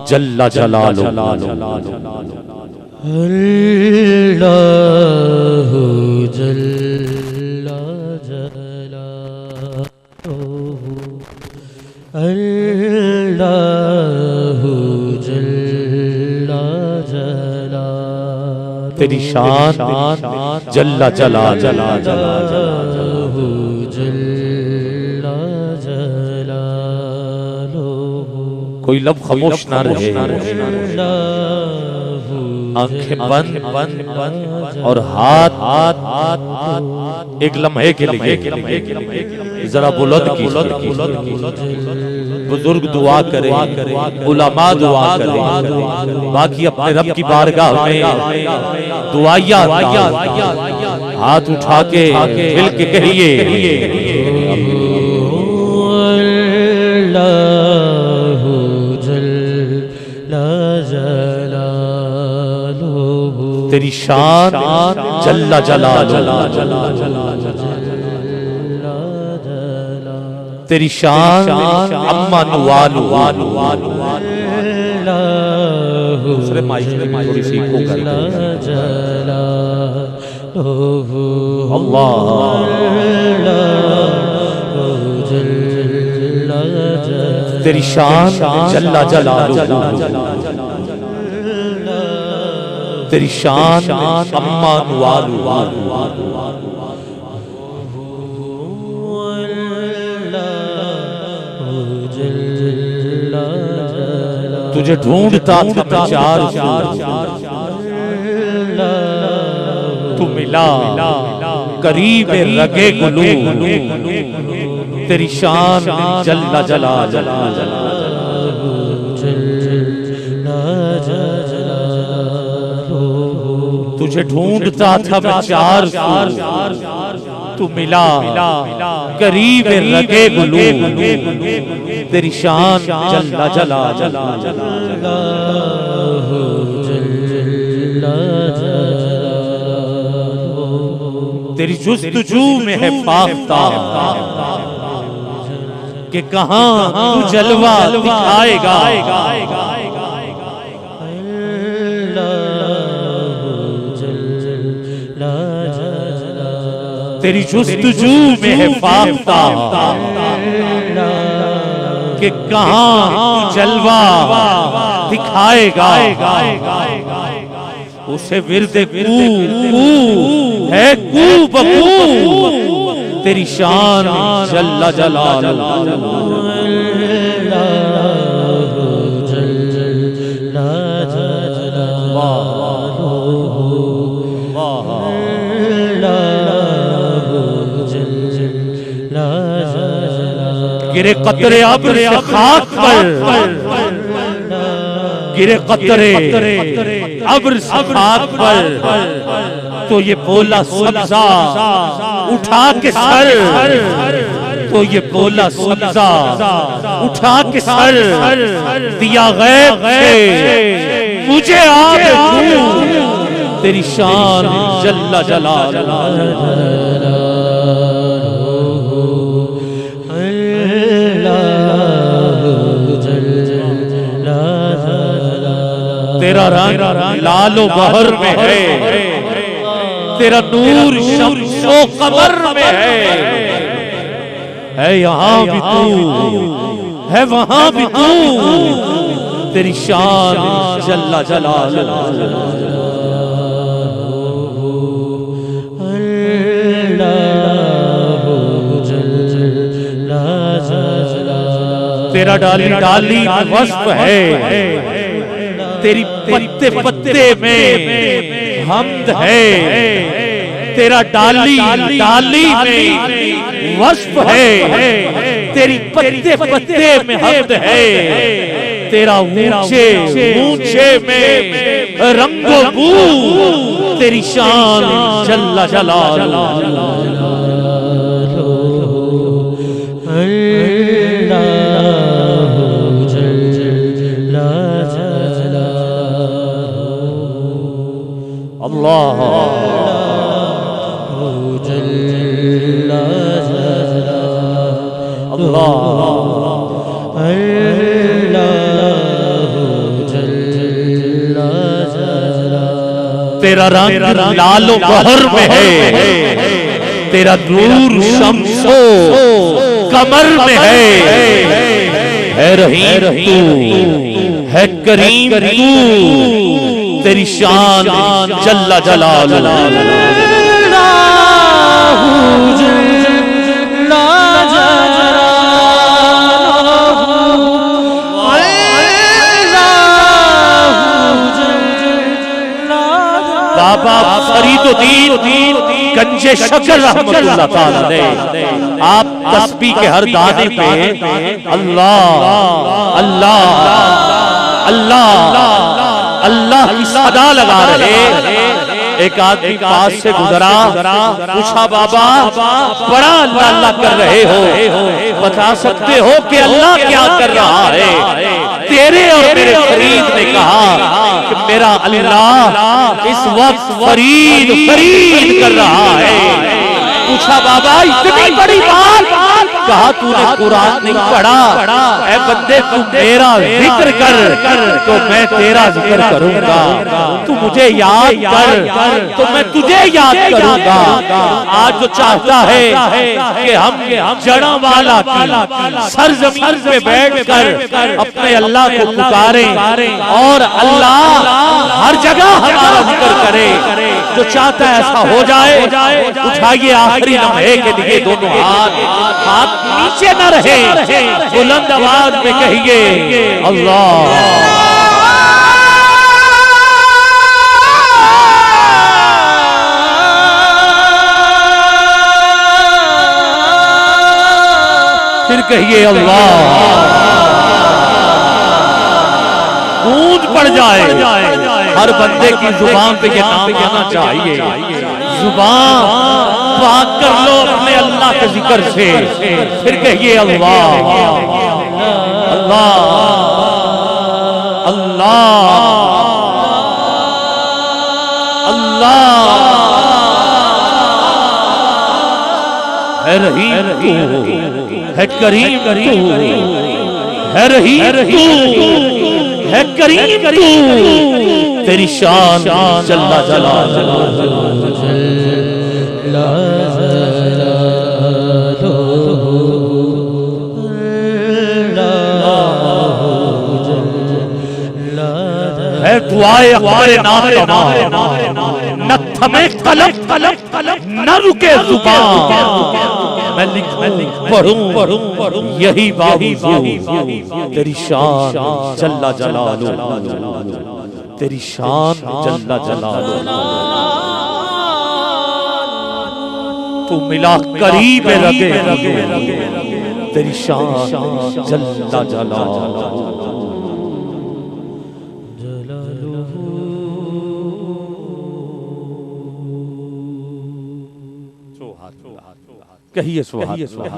जल्ला जलालुहु। अल्लाहु जल्ला जलालुहु, अल्लाहु जल्ला जलालुहु। तेरी शान जल्ला जलालुहु, जल्ला जलालुहु। कोई लब खामोश ना रहे, आंखें बंद और हाथ एक लम्हे के लिए जरा बुलंद की। बुजुर्ग दुआ करे, उलमा दुआ करे, बाकी अपने रब की बारगाह में दुआया हाथ उठा के हिल के कहिए, तेरी शान जल्ला जलालुहु, तेरी शान अम्मा नुवालु। दूसरे माइक में थोड़ी सी इको कर दो। अल्लाह तेरी शान जल्ला जलालुहु, तेरी शान अम्मा नुवालु। तुझे ढूंढता था मैं चार तू मिला करीब रगे गुलू। तेरी शान जल्ला जलालुहु, तुझे ढूंढता था मैं चार तू मिला करीब रगे गुलू। तेरी शान जल्ला जलालुहु, तेरी जुस्तजू में है फाख्ता कि कहां तू जलवा दिखाएगा। तेरी जुस्तजू में है फाख्ता कि कहां तू जलवा दिखाएगा। उसे विरदे कू है कू बकू, तेरी शान जल्ला जलालुहु। गिरे कतरे अब्र से खाक पर, गिरे कतरे अब्र से खाक पर, तो ये बोला सब्जा उठा के सर, तो ये बोला सब्जा उठा के सर, दिया गैब से मुझे आप तेरी शान जल्ला जलालुहु। तेरा रंग लालो बहर में है, तेरा नूर शम्सो कमर में है यहाँ भी तू है वहां भी तू। तेरी शान जल्ला जलालुहु, तेरा डाली डाली वस्फ है, तेरी पत्ते पत्ते में हमद है। तेरा डाली डाली में वस्फ है, तेरी पत्ते पत्ते में हमद है। तेरा ऊंचे ऊंचे में रंगो बू, तेरी शान जल्ला जलालुहु। अल्लाह अल्लाह तेरा रंग लालो बहर में है, तेरा नूर शम्सो कमर में है रहीम तू है करीम तू, तेरी शान जल्ला जलालुहु। बाबा फरीदुद्दीन गंजे शकर रहमतुल्लाह ताला अलैह, आप तस्बीह के हर दाने पे अल्लाह अल्लाह अल्लाह अल्लाह की सदा लगा रहे। एक आदमी पास से गुजरा, पूछा बाबा बड़ा अल्लाह अल्लाह कर रहे हो, बता सकते हो कि अल्लाह क्या कर रहा है? तेरे और मेरे फरीद ने कहा कि मेरा अल्लाह इस वक्त फरीद फरीद कर रहा है। पूछा बाबा इतनी बड़ी बात? कहा तूने कुरान नहीं पढ़ा? ऐ बंदे तू मेरा जिक्र कर तो मैं तेरा जिक्र करूंगा, तू मुझे याद कर तो मैं तुझे याद करूंगा। आज जो चाहता है कि हम जड़ा वाला की सरजमीन पे बैठकर अपने अल्लाह को पुकारें और अल्लाह हर जगह हमारा जिक्र करे, जो चाहता है ऐसा हो जाए, उठाइए आखिरी लम्हे के लिए दोनों हाथ नीचे न रहे, बुलंद आवाज में कहिए अल्लाह। फिर कहिए अल्लाह। गूंज पड़ जाए, हर बंदे की जुबान पे ये नाम आना चाहिए। जुबान पाक कर लो अपने अल्लाह के जिक्र से, फिर कहिए अल्लाह अल्लाह अल्लाह अल्लाह। है रहीम तू है करीम तू, है रहीम तू है करीम तू, तेरी शान जल्ला जलालुहु। है दुआए हमारे नाम न थमे कलम न रुके जुबान, मैं पढ़ूं यही बावजूद तेरी शान जल्ला जलालुहु, तेरी शान जल्ला जलालुहु। तू मिला करीब रगे तेरी शान जल्ला जलालुहु। कहिए सुभान अल्लाह।